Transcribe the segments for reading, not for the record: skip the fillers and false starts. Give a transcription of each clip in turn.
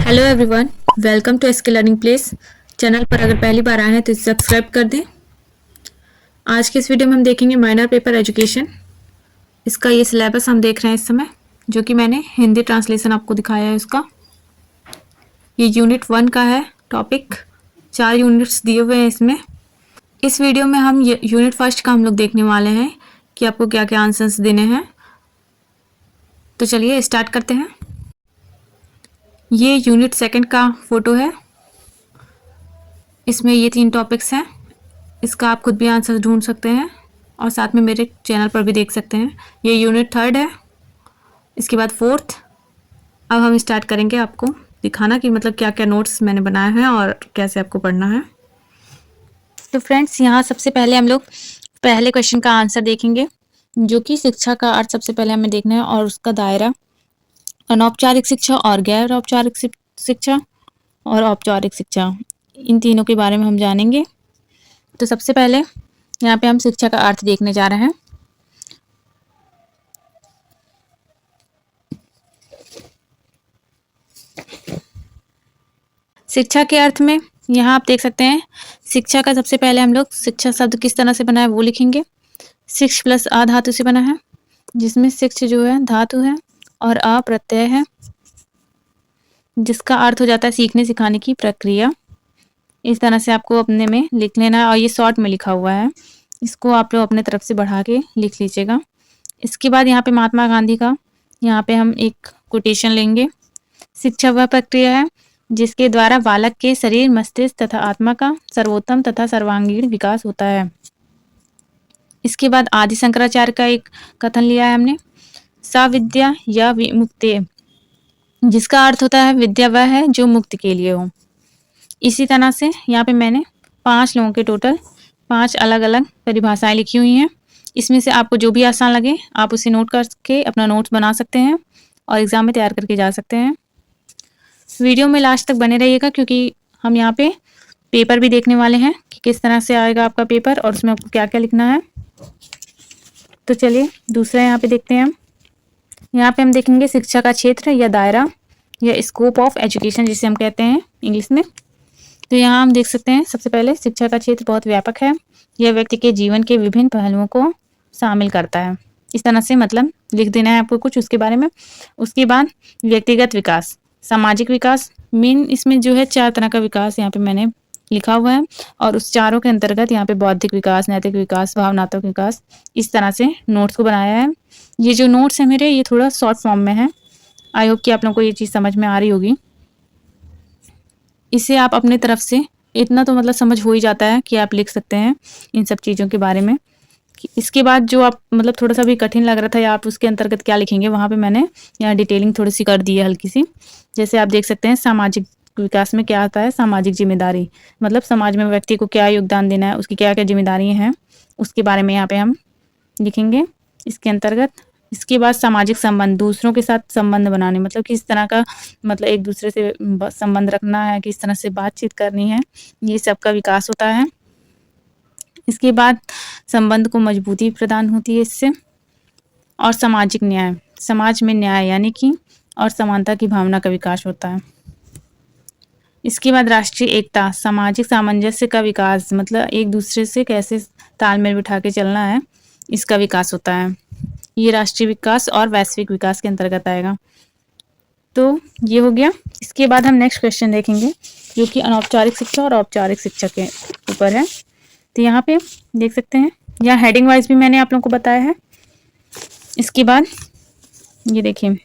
Hello everyone, welcome to skill learning place. Channel पर अगर पहली बार आए हैं तो सब्सक्राइब कर दें। आज के इस वीडियो में हम देखेंगे माइनर पेपर एजुकेशन। इसका ये सिलेबस हम देख रहे हैं इस समय, जो कि मैंने हिंदी ट्रांसलेशन आपको दिखाया है उसका। ये यूनिट 1 का है टॉपिक। 4 यूनिट्स दिए हुए हैं इसमें। इस वीडियो में हम यूनिट फर्स्ट का हम लोग देखने वाले हैं कि आपको क्या क्या आंसर्स देने हैं। तो चलिए स्टार्ट करते हैं। ये यूनिट सेकंड का फोटो है। इसमें ये 3 टॉपिक्स हैं। इसका आप खुद भी आंसर ढूंढ सकते हैं और साथ में मेरे चैनल पर भी देख सकते हैं। ये यूनिट थर्ड है, इसके बाद फोर्थ। अब हम स्टार्ट करेंगे आपको दिखाना कि मतलब क्या क्या नोट्स मैंने बनाए हैं और कैसे आपको पढ़ना है। तो फ्रेंड्स, यहाँ सबसे पहले हम लोग पहले क्वेश्चन का आंसर देखेंगे, जो कि शिक्षा का अर्थ सबसे पहले हमें देखना है और उसका दायरा। अनौपचारिक शिक्षा और गैर औपचारिक शिक्षा और औपचारिक शिक्षा, इन तीनों के बारे में हम जानेंगे। तो सबसे पहले यहाँ पे हम शिक्षा का अर्थ देखने जा रहे हैं। शिक्षा के अर्थ में यहाँ आप देख सकते हैं, शिक्षा का सबसे पहले हम लोग शिक्षा शब्द किस तरह से बना है वो लिखेंगे। शिक्ष प्लस आ धातु से बना है, जिसमें शिक्ष जो है धातु है और आ प्रत्यय है, जिसका अर्थ हो जाता है सीखने सिखाने की प्रक्रिया। इस तरह से आपको अपने में लिख लेना है और ये शॉर्ट में लिखा हुआ है, इसको आप लोग अपने तरफ से बढ़ा के लिख लीजिएगा। इसके बाद यहाँ पे महात्मा गांधी का यहाँ पे हम एक कोटेशन लेंगे। शिक्षा वह प्रक्रिया है जिसके द्वारा बालक के शरीर, मस्तिष्क तथा आत्मा का सर्वोत्तम तथा सर्वांगीण विकास होता है। इसके बाद आदि शंकराचार्य का एक कथन लिया है हमने, सा विद्या या विमुक्ति, जिसका अर्थ होता है विद्या वह है जो मुक्त के लिए हो। इसी तरह से यहाँ पे मैंने 5 लोगों के टोटल 5 अलग अलग परिभाषाएं लिखी हुई हैं। इसमें से आपको जो भी आसान लगे आप उसे नोट करके अपना नोट्स बना सकते हैं और एग्जाम में तैयार करके जा सकते हैं। वीडियो में लास्ट तक बने रहिएगा, क्योंकि हम यहाँ पे पेपर भी देखने वाले हैं कि किस तरह से आएगा आपका पेपर और उसमें आपको क्या क्या लिखना है। तो चलिए दूसरा यहाँ पे देखते हैं हम। यहाँ पे हम देखेंगे शिक्षा का क्षेत्र या दायरा या स्कोप ऑफ एजुकेशन, जिसे हम कहते हैं इंग्लिश में। तो यहाँ हम देख सकते हैं सबसे पहले शिक्षा का क्षेत्र बहुत व्यापक है। यह व्यक्ति के जीवन के विभिन्न पहलुओं को शामिल करता है। इस तरह से मतलब लिख देना है आपको कुछ उसके बारे में। उसके बाद व्यक्तिगत विकास, सामाजिक विकास, मेन इसमें जो है 4 तरह का विकास यहाँ पे मैंने लिखा हुआ है और उस चारों के अंतर्गत यहाँ पे बौद्धिक विकास, नैतिक विकास, भावनात्मक विकास, इस तरह से नोट्स को बनाया है। ये जो नोट्स है मेरे, ये थोड़ा शॉर्ट फॉर्म में है। आई होप कि आप लोगों को ये चीज़ समझ में आ रही होगी। इसे आप अपने तरफ से इतना तो मतलब समझ हो ही जाता है कि आप लिख सकते हैं इन सब चीज़ों के बारे में। इसके बाद जो आप मतलब थोड़ा सा भी कठिन लग रहा था या आप उसके अंतर्गत क्या लिखेंगे, वहाँ पे मैंने यहाँ डिटेलिंग थोड़ी सी कर दी है हल्की सी। जैसे आप देख सकते हैं सामाजिक विकास में क्या आता है, सामाजिक जिम्मेदारी, मतलब समाज में व्यक्ति को क्या योगदान देना है, उसकी क्या क्या जिम्मेदारियाँ हैं, उसके बारे में यहाँ पे हम लिखेंगे इसके अंतर्गत। इसके बाद सामाजिक संबंध, दूसरों के साथ संबंध बनाने, मतलब किस तरह का मतलब एक दूसरे से संबंध रखना है, किस तरह से बातचीत करनी है, ये सब का विकास होता है। इसके बाद संबंध को मजबूती प्रदान होती है इससे। और सामाजिक न्याय, समाज में न्याय यानी कि और समानता की भावना का विकास होता है। इसके बाद राष्ट्रीय एकता, सामाजिक सामंजस्य का विकास, मतलब एक दूसरे से कैसे तालमेल बिठा के चलना है, इसका विकास होता है। ये राष्ट्रीय विकास और वैश्विक विकास के अंतर्गत आएगा। तो ये हो गया। इसके बाद हम नेक्स्ट क्वेश्चन देखेंगे, जो कि अनौपचारिक शिक्षा और औपचारिक शिक्षा के ऊपर है। तो यहाँ पे देख सकते हैं, यहाँ हेडिंग वाइज भी मैंने आप लोगों को बताया है। इसके बाद ये देखिए,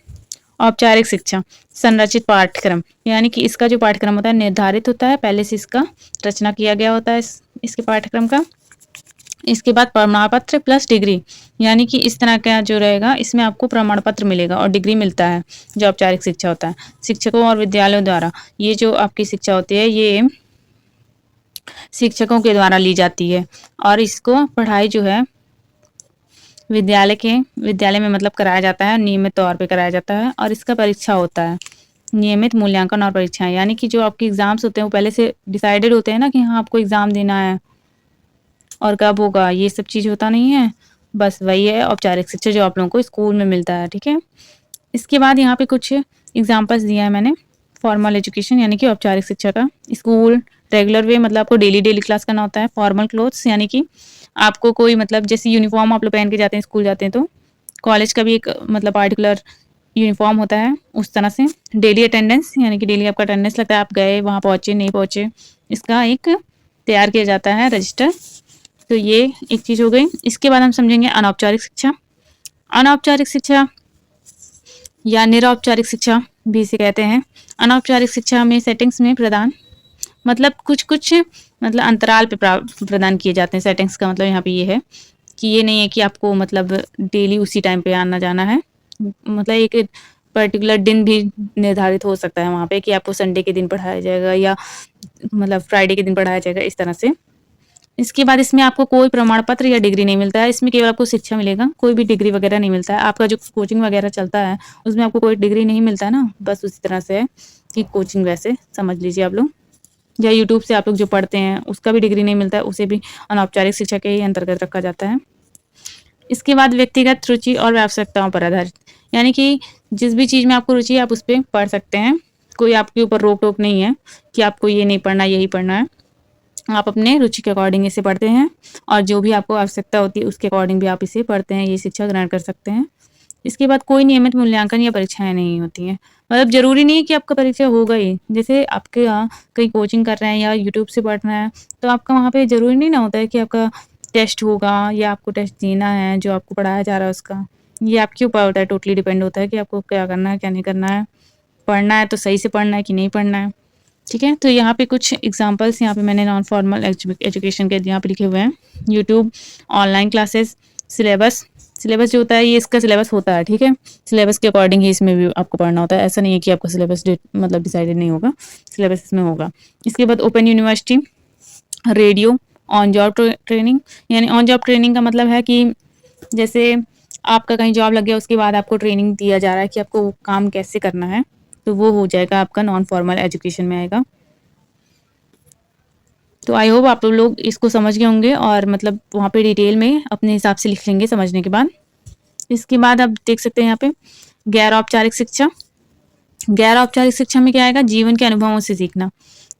औपचारिक शिक्षा संरचित पाठ्यक्रम, यानी कि इसका जो पाठ्यक्रम होता है निर्धारित होता है, पहले से इसका रचना किया गया होता है इसके पाठ्यक्रम का। इसके बाद प्रमाण पत्र प्लस डिग्री, यानी कि इस तरह का जो रहेगा, इसमें आपको प्रमाण पत्र मिलेगा और डिग्री मिलता है, जो औपचारिक शिक्षा होता है। शिक्षकों और विद्यालयों द्वारा ये जो आपकी शिक्षा होती है, ये शिक्षकों के द्वारा ली जाती है और इसको पढ़ाई जो है विद्यालय में मतलब कराया जाता है, नियमित तौर पे कराया जाता है। और इसका परीक्षा होता है, नियमित मूल्यांकन और परीक्षाएं, यानी कि जो आपके एग्जाम्स होते हैं वो पहले से डिसाइडेड होते हैं ना कि हाँ आपको एग्जाम देना है और कब होगा, ये सब चीज़ होता नहीं है। बस वही है औपचारिक शिक्षा जो आप लोगों को स्कूल में मिलता है, ठीक है। इसके बाद यहाँ पे कुछ एग्जाम्पल्स दिया है मैंने। फॉर्मल एजुकेशन यानी कि औपचारिक शिक्षा का। स्कूल रेगुलर वे मतलब आपको डेली क्लास करना होता है। फॉर्मल क्लोथ्स यानी कि आपको कोई मतलब जैसे यूनिफॉर्म आप लोग पहन के जाते हैं स्कूल जाते हैं, तो कॉलेज का भी एक मतलब पार्टिकुलर यूनिफॉर्म होता है उस तरह से। डेली अटेंडेंस यानी कि डेली आपका अटेंडेंस लगता है, आप गए वहाँ पहुँचे नहीं पहुँचे, इसका एक तैयार किया जाता है रजिस्टर। तो ये एक चीज़ हो गई। इसके बाद हम समझेंगे अनौपचारिक शिक्षा। अनौपचारिक शिक्षा या निरौपचारिक शिक्षा भी इसे कहते हैं। अनौपचारिक शिक्षा में सेटिंग्स में प्रदान मतलब कुछ मतलब अंतराल पे प्रदान किए जाते हैं। सेटिंग्स का मतलब यहाँ पे ये है कि ये नहीं है कि आपको मतलब डेली उसी टाइम पे आना जाना है। मतलब एक पर्टिकुलर दिन भी निर्धारित हो सकता है वहाँ पे कि आपको संडे के दिन पढ़ाया जाएगा या मतलब फ्राइडे के दिन पढ़ाया जाएगा, इस तरह से। इसके बाद इसमें आपको कोई प्रमाण पत्र या डिग्री नहीं मिलता है। इसमें केवल आपको शिक्षा मिलेगा, कोई भी डिग्री वगैरह नहीं मिलता है। आपका जो कोचिंग वगैरह चलता है उसमें आपको कोई डिग्री नहीं मिलता है ना, बस उसी तरह से है कि कोचिंग वैसे समझ लीजिए आप लोग। या यूट्यूब से आप लोग जो पढ़ते हैं उसका भी डिग्री नहीं मिलता है, उसे भी अनौपचारिक शिक्षा के ही अंतर्गत रखा जाता है। इसके बाद व्यक्तिगत रुचि और आवश्यकताओं पर आधारित यानी कि जिस भी चीज़ में आपको रुचि है आप उस पर पढ़ सकते हैं। कोई आपके ऊपर रोक टोक नहीं है कि आपको ये नहीं पढ़ना यही पढ़ना है। आप अपने रुचि के अकॉर्डिंग इसे पढ़ते हैं और जो भी आपको आवश्यकता होती है उसके अकॉर्डिंग भी आप इसे पढ़ते हैं, ये शिक्षा ग्रहण कर सकते हैं। इसके बाद कोई नियमित मूल्यांकन या परीक्षाएं नहीं होती हैं। मतलब ज़रूरी नहीं है कि आपका परीक्षा होगा ही। जैसे आपके यहाँ कहीं कोचिंग कर रहे हैं या यूट्यूब से पढ़ रहे हैं तो आपका वहाँ पे ज़रूरी नहीं ना होता है कि आपका टेस्ट होगा या आपको टेस्ट देना है जो आपको पढ़ाया जा रहा है उसका। ये आपके ऊपर होता है, टोटली डिपेंड होता है कि आपको क्या करना है क्या नहीं करना है। पढ़ना है तो सही से पढ़ना है कि नहीं पढ़ना है, ठीक है। तो यहाँ पे कुछ एग्जांपल्स यहाँ पे मैंने नॉन फॉर्मल एजुकेशन के यहाँ पे लिखे हुए हैं। यूट्यूब, ऑनलाइन क्लासेस, सिलेबस जो होता है ये इसका सिलेबस होता है, ठीक है। सिलेबस के अकॉर्डिंग ही इसमें भी आपको पढ़ना होता है। ऐसा नहीं है कि आपका सिलेबस मतलब डिसाइडेड नहीं होगा, सिलेबस इसमें होगा। इसके बाद open university, radio, on job training यानी ऑन जॉब ट्रेनिंग का मतलब है कि जैसे आपका कहीं जॉब लग गया उसके बाद आपको ट्रेनिंग दिया जा रहा है कि आपको वो काम कैसे करना है, तो वो हो जाएगा आपका नॉन फॉर्मल एजुकेशन में आएगा। तो आई होप आप लोग इसको समझ गए होंगे और मतलब वहाँ पे डिटेल में अपने हिसाब से लिख लेंगे समझने के बाद। इसके बाद आप देख सकते हैं यहाँ पे गैर औपचारिक शिक्षा। गैर औपचारिक शिक्षा में क्या आएगा, जीवन के अनुभवों से सीखना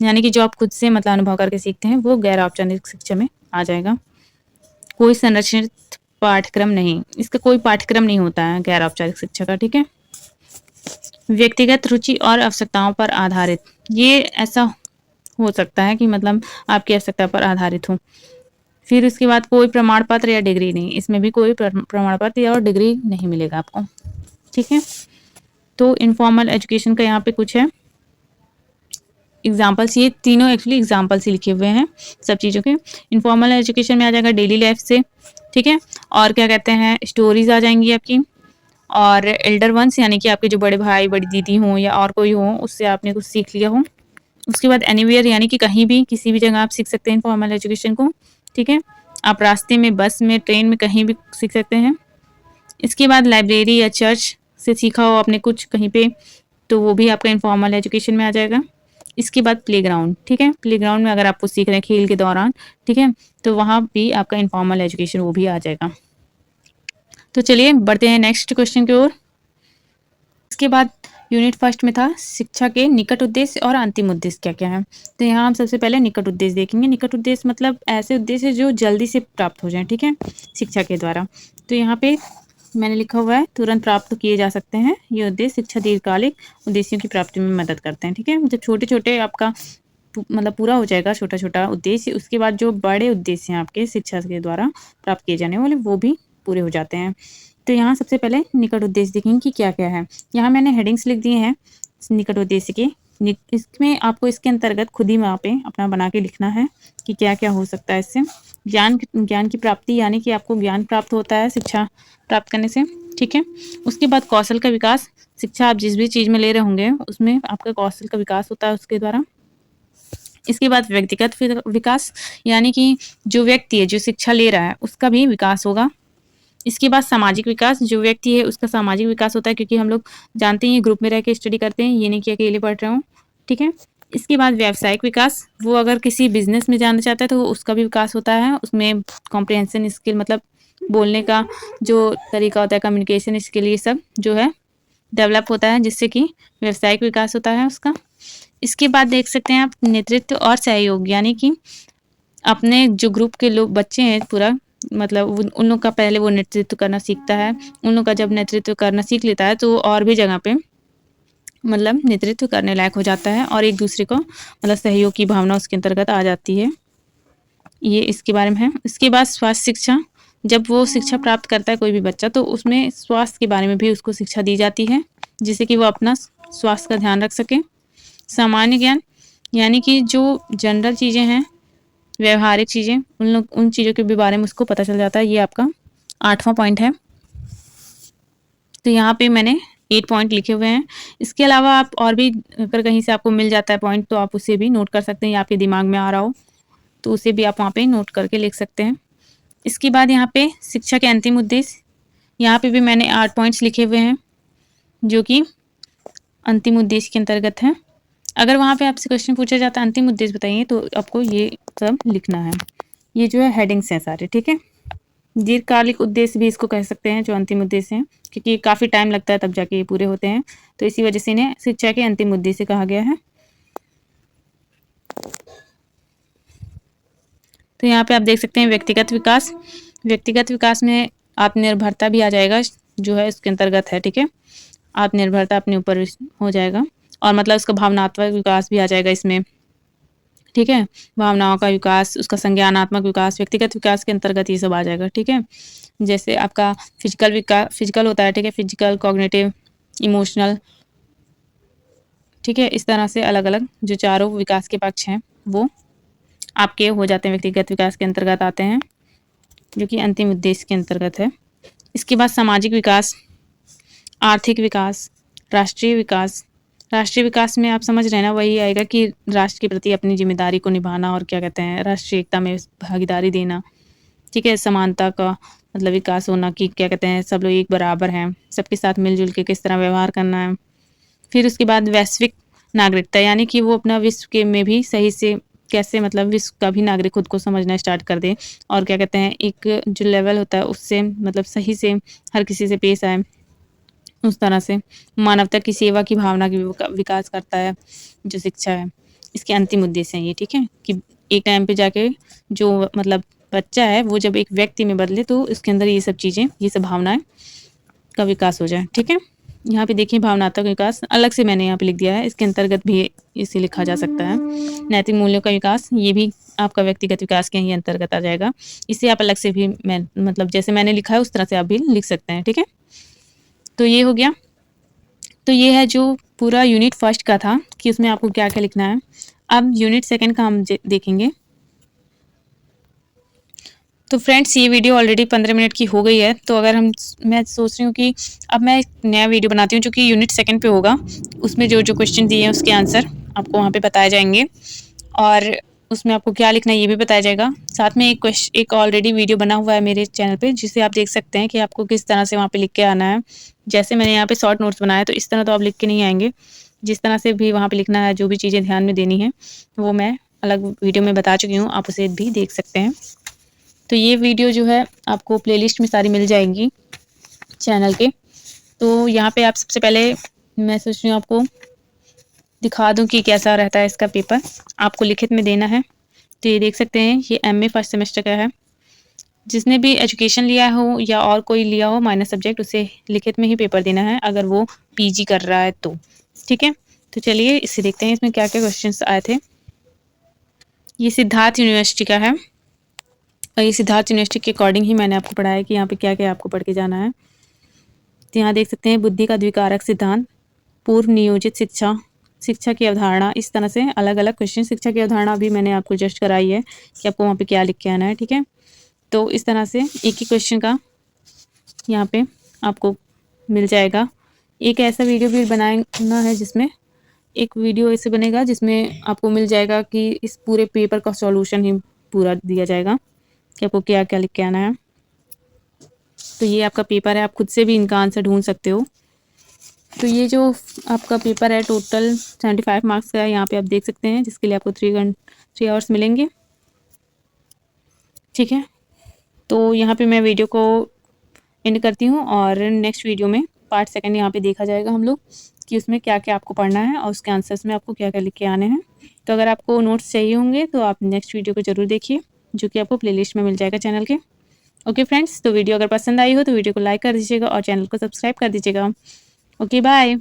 यानी कि जो आप खुद से मतलब अनुभव करके सीखते हैं वो गैर औपचारिक शिक्षा में आ जाएगा। कोई संरचित पाठ्यक्रम नहीं, इसका कोई पाठ्यक्रम नहीं होता है गैर औपचारिक शिक्षा का, ठीक है। व्यक्तिगत रुचि और आवश्यकताओं पर आधारित, ये ऐसा हो सकता है कि मतलब आपकी आवश्यकता पर आधारित हो। फिर उसके बाद कोई प्रमाण पत्र या डिग्री नहीं, इसमें भी कोई प्रमाण पत्र या और डिग्री नहीं मिलेगा आपको, ठीक है। तो इनफॉर्मल एजुकेशन का यहाँ पे कुछ है एग्जाम्पल्स, ये तीनों एक्चुअली एग्जाम्पल्स ही लिखे हुए हैं सब चीज़ों के। इनफॉर्मल एजुकेशन में आ जाएगा डेली लाइफ से, ठीक है। और क्या कहते हैं स्टोरीज आ जाएंगी आपकी, और एल्डर वंस यानी कि आपके जो बड़े भाई बड़ी दीदी हों या और कोई हो उससे आपने कुछ सीख लिया हो। उसके बाद एनीवेयर यानी कि कहीं भी किसी भी जगह आप सीख सकते हैं फॉर्मल एजुकेशन को, ठीक है। आप रास्ते में, बस में, ट्रेन में कहीं भी सीख सकते हैं। इसके बाद लाइब्रेरी या चर्च से सीखा हो आपने कुछ कहीं पे, तो वो भी आपका इनफॉर्मल एजुकेशन में आ जाएगा। इसके बाद प्लेग्राउंड, ठीक है। प्लेग्राउंड में अगर आप कुछ सीख रहे हैं खेल के दौरान, ठीक है, तो वहाँ भी आपका इनफॉर्मल एजुकेशन वो भी आ जाएगा। तो चलिए बढ़ते हैं नेक्स्ट क्वेश्चन की ओर। इसके बाद यूनिट फर्स्ट में था शिक्षा के निकट उद्देश्य और अंतिम उद्देश्य क्या क्या है। तो यहाँ हम सबसे पहले निकट उद्देश्य देखेंगे। निकट उद्देश्य मतलब ऐसे उद्देश्य जो जल्दी से प्राप्त हो जाएं, ठीक है, शिक्षा के द्वारा। तो यहाँ पे मैंने लिखा हुआ है तुरंत प्राप्त किए जा सकते हैं ये उद्देश्य शिक्षा दीर्घकालिक उद्देश्यों की प्राप्ति में मदद करते हैं, ठीक है। जब छोटे छोटे आपका मतलब पूरा हो जाएगा छोटा छोटा उद्देश्य, उसके बाद जो बड़े उद्देश्य हैं आपके शिक्षा के द्वारा प्राप्त किए जाने वाले वो भी पूरे हो जाते हैं। तो यहाँ सबसे पहले निकट उद्देश्य देखेंगे कि क्या क्या है। यहाँ मैंने हेडिंग्स लिख दिए हैं निकट उद्देश्य के। इसमें आपको इसके अंतर्गत खुद ही वहाँ पे अपना बना के लिखना है कि क्या क्या हो सकता है इससे। ज्ञान की प्राप्ति यानी कि आपको ज्ञान प्राप्त होता है शिक्षा प्राप्त करने से, ठीक है। उसके बाद कौशल का विकास, शिक्षा आप जिस भी चीज़ में ले रहे होंगे उसमें आपका कौशल का विकास होता है उसके द्वारा। इसके बाद व्यक्तिगत विकास यानी कि जो व्यक्ति है जो शिक्षा ले रहा है उसका भी विकास होगा। इसके बाद सामाजिक विकास, जो व्यक्ति है उसका सामाजिक विकास होता है, क्योंकि हम लोग जानते हैं ग्रुप में रह के स्टडी करते हैं, ये नहीं कि अकेले पढ़ रहे हो, ठीक है। इसके बाद व्यावसायिक विकास, वो अगर किसी बिजनेस में जाना चाहता है तो उसका भी विकास होता है। उसमें कॉम्प्रिहेंशन स्किल मतलब बोलने का जो तरीका होता है, कम्युनिकेशन स्किल, ये सब जो है डेवलप होता है जिससे कि व्यावसायिक विकास होता है उसका। इसके बाद देख सकते हैं आप नेतृत्व और सहयोग, यानी कि अपने जो ग्रुप के लोग बच्चे हैं पूरा, मतलब उन लोग का पहले वो नेतृत्व करना सीखता है। उन लोग का जब नेतृत्व करना सीख लेता है तो और भी जगह पे मतलब नेतृत्व करने लायक हो जाता है और एक दूसरे को मतलब सहयोग की भावना उसके अंतर्गत आ जाती है। ये इसके बारे में है। इसके बाद स्वास्थ्य शिक्षा, जब वो शिक्षा प्राप्त करता है कोई भी बच्चा तो उसमें स्वास्थ्य के बारे में भी उसको शिक्षा दी जाती है, जिससे कि वो अपना स्वास्थ्य का ध्यान रख सके। सामान्य ज्ञान, यानी कि जो जनरल चीज़ें हैं, व्यवहारिक चीज़ें, उन चीज़ों के भी बारे में उसको पता चल जाता है। ये आपका 8वां पॉइंट है। तो यहाँ पे मैंने 8 पॉइंट लिखे हुए हैं। इसके अलावा आप और भी अगर कहीं से आपको मिल जाता है पॉइंट तो आप उसे भी नोट कर सकते हैं, या आपके दिमाग में आ रहा हो तो उसे भी आप वहाँ पे नोट करके लिख सकते हैं। इसके बाद यहाँ पे शिक्षा के अंतिम उद्देश्य, यहाँ पे भी मैंने 8 पॉइंट्स लिखे हुए हैं जो कि अंतिम उद्देश्य के अंतर्गत हैं। अगर वहाँ पे आपसे क्वेश्चन पूछा जाता है अंतिम उद्देश्य बताइए तो आपको ये सब लिखना है। ये जो है हेडिंग्स हैं सारे, ठीक है। दीर्घकालिक उद्देश्य भी इसको कह सकते हैं, जो अंतिम उद्देश्य हैं, क्योंकि काफ़ी टाइम लगता है तब जाके ये पूरे होते हैं, तो इसी वजह से इन्हें शिक्षा के अंतिम उद्देश्य कहा गया है। तो यहाँ पे आप देख सकते हैं व्यक्तिगत विकास। व्यक्तिगत विकास में आत्मनिर्भरता भी आ जाएगा, जो है इसके अंतर्गत है, ठीक है। आत्मनिर्भरता अपने ऊपर हो जाएगा और मतलब उसका भावनात्मक विकास भी आ जाएगा इसमें, ठीक है। भावनाओं का विकास, उसका संज्ञानात्मक विकास, व्यक्तिगत विकास के अंतर्गत ये सब आ जाएगा, ठीक है। जैसे आपका फिजिकल विकास, फिजिकल होता है, ठीक है, फिजिकल, कॉग्निटिव, इमोशनल, ठीक है। इस तरह से अलग अलग जो चारों विकास के पक्ष हैं वो आपके हो जाते हैं, व्यक्तिगत विकास के अंतर्गत आते हैं, जो कि अंतिम उद्देश्य के अंतर्गत है। इसके बाद सामाजिक विकास, आर्थिक विकास, राष्ट्रीय विकास। राष्ट्रीय विकास में आप समझ रहे हैं ना, वही आएगा कि राष्ट्र के प्रति अपनी जिम्मेदारी को निभाना और क्या कहते हैं राष्ट्रीय एकता में भागीदारी देना, ठीक है। समानता का मतलब विकास होना, कि क्या कहते हैं सब लोग एक बराबर हैं, सबके साथ मिलजुल के किस तरह व्यवहार करना है। फिर उसके बाद वैश्विक नागरिकता, यानी कि वो अपना विश्व के में भी सही से कैसे मतलब विश्व का भी नागरिक खुद को समझना स्टार्ट कर दे, और क्या कहते हैं एक जो लेवल होता है उससे मतलब सही से हर किसी से पेश आए, उस तरह से मानवता की सेवा की भावना की विकास करता है जो शिक्षा है। इसके अंतिम उद्देश्य हैं ये, ठीक है, कि एक टाइम पे जाके जो मतलब बच्चा है वो जब एक व्यक्ति में बदले तो इसके अंदर ये सब चीज़ें, ये सब भावनाएं का विकास हो जाए, ठीक है। यहाँ पे देखिए भावनात्मक विकास अलग से मैंने यहाँ पे लिख दिया है, इसके अंतर्गत भी इसे लिखा जा सकता है। नैतिक मूल्यों का विकास, ये भी आपका व्यक्तिगत विकास के ही अंतर्गत आ जाएगा। इसे आप अलग से भी मैं मतलब जैसे मैंने लिखा है उस तरह से आप भी लिख सकते हैं, ठीक है। तो ये हो गया। तो ये है जो पूरा यूनिट फर्स्ट का था कि उसमें आपको क्या क्या लिखना है। अब यूनिट सेकंड का हम देखेंगे। तो फ्रेंड्स ये वीडियो ऑलरेडी 15 मिनट की हो गई है, तो अगर मैं सोच रही हूँ कि अब मैं एक नया वीडियो बनाती हूँ जो कि यूनिट सेकंड पे होगा। उसमें जो जो क्वेश्चन दिए हैं उसके आंसर आपको वहाँ पे बताए जाएंगे और उसमें आपको क्या लिखना है ये भी बताया जाएगा। साथ में एक ऑलरेडी वीडियो बना हुआ है मेरे चैनल पे, जिसे आप देख सकते हैं कि आपको किस तरह से वहाँ पे लिख के आना है। जैसे मैंने यहाँ पे शॉर्ट नोट्स बनाया तो इस तरह तो आप लिख के नहीं आएंगे, जिस तरह से भी वहाँ पे लिखना है, जो भी चीज़ें ध्यान में देनी है वो मैं अलग वीडियो में बता चुकी हूँ, आप उसे भी देख सकते हैं। तो ये वीडियो जो है आपको प्लेलिस्ट में सारी मिल जाएंगी चैनल के। तो यहाँ पे आप सबसे पहले मैं सोच रही हूँ आपको दिखा दूँ कि कैसा रहता है इसका पेपर, आपको लिखित में देना है। तो ये देख सकते हैं ये MA फर्स्ट सेमेस्टर का है। जिसने भी एजुकेशन लिया हो या और कोई लिया हो माइनर सब्जेक्ट, उसे लिखित में ही पेपर देना है अगर वो PG कर रहा है तो, ठीक है। तो चलिए इसे देखते हैं इसमें क्या क्या क्वेश्चन आए थे। ये सिद्धार्थ यूनिवर्सिटी का है और ये सिद्धार्थ यूनिवर्सिटी के अकॉर्डिंग ही मैंने आपको पढ़ाया कि यहाँ पे क्या क्या आपको पढ़ के जाना है। तो यहाँ देख सकते हैं बुद्धि का द्विकारक सिद्धांत, पूर्व नियोजित शिक्षा, शिक्षा की अवधारणा, इस तरह से अलग अलग क्वेश्चन। शिक्षा की अवधारणा भी मैंने आपको जस्ट कराई है कि आपको वहाँ पे क्या लिख के आना है, ठीक है। तो इस तरह से एक ही क्वेश्चन का यहाँ पे आपको मिल जाएगा। एक ऐसा वीडियो भी बनाना है जिसमें एक वीडियो ऐसे बनेगा जिसमें आपको मिल जाएगा कि इस पूरे पेपर का सॉल्यूशन ही पूरा दिया जाएगा कि आपको क्या क्या लिख के आना है। तो ये आपका पेपर है, आप खुद से भी इनका आंसर ढूंढ सकते हो। तो ये जो आपका पेपर है टोटल 75 मार्क्स का है, यहाँ पे आप देख सकते हैं, जिसके लिए आपको 3 आवर्स मिलेंगे, ठीक है। तो यहाँ पे मैं वीडियो को एंड करती हूँ और नेक्स्ट वीडियो में पार्ट सेकंड यहाँ पे देखा जाएगा हम लोग कि उसमें क्या-क्या आपको पढ़ना है और उसके आंसर्स में आपको क्या-क्या लिख के आने हैं। तो अगर आपको नोट्स चाहिए होंगे तो आप नेक्स्ट वीडियो को ज़रूर देखिए, जो कि आपको प्लेलिस्ट में मिल जाएगा चैनल के। ओके फ्रेंड्स, तो वीडियो अगर पसंद आई हो तो वीडियो को लाइक कर दीजिएगा और चैनल को सब्सक्राइब कर दीजिएगा। Okay bye.